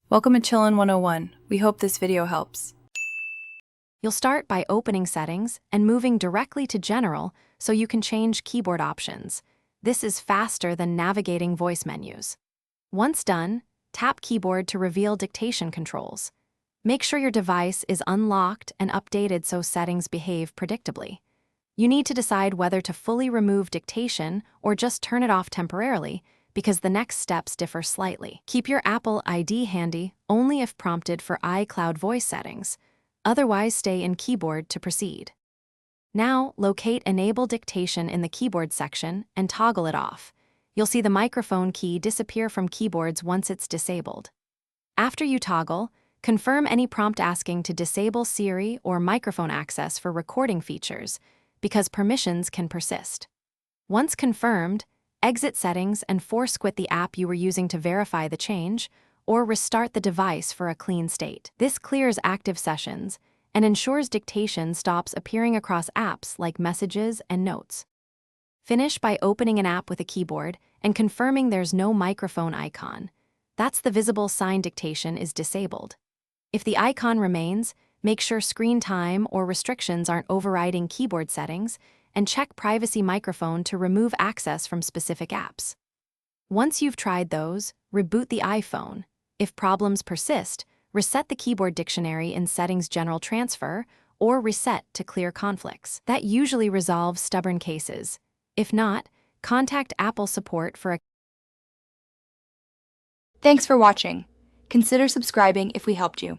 Welcome to Chillin' 101. We hope this video helps. You'll start by opening Settings and moving directly to General so you can change keyboard options. This is faster than navigating voice menus. Once done, tap Keyboard to reveal dictation controls. Make sure your device is unlocked and updated so settings behave predictably. You need to decide whether to fully remove dictation or just turn it off temporarily, because the next steps differ slightly. Keep your Apple ID handy only if prompted for iCloud voice settings. Otherwise, stay in Keyboard to proceed. Now, locate Enable Dictation in the Keyboard section and toggle it off. You'll see the microphone key disappear from keyboards once it's disabled. After you toggle, confirm any prompt asking to disable Siri or microphone access for recording features, because permissions can persist. Once confirmed, exit Settings and force quit the app you were using to verify the change, or restart the device for a clean state. This clears active sessions and ensures dictation stops appearing across apps like Messages and Notes. Finish by opening an app with a keyboard and confirming there's no microphone icon. That's the visible sign dictation is disabled. If the icon remains, make sure screen time or restrictions aren't overriding keyboard settings, and check Privacy Microphone to remove access from specific apps. Once you've tried those, reboot the iPhone. If problems persist, reset the keyboard dictionary in Settings General Transfer or Reset to clear conflicts. That usually resolves stubborn cases. If not, contact Apple support for a... Thanks for watching. Consider subscribing if we helped you.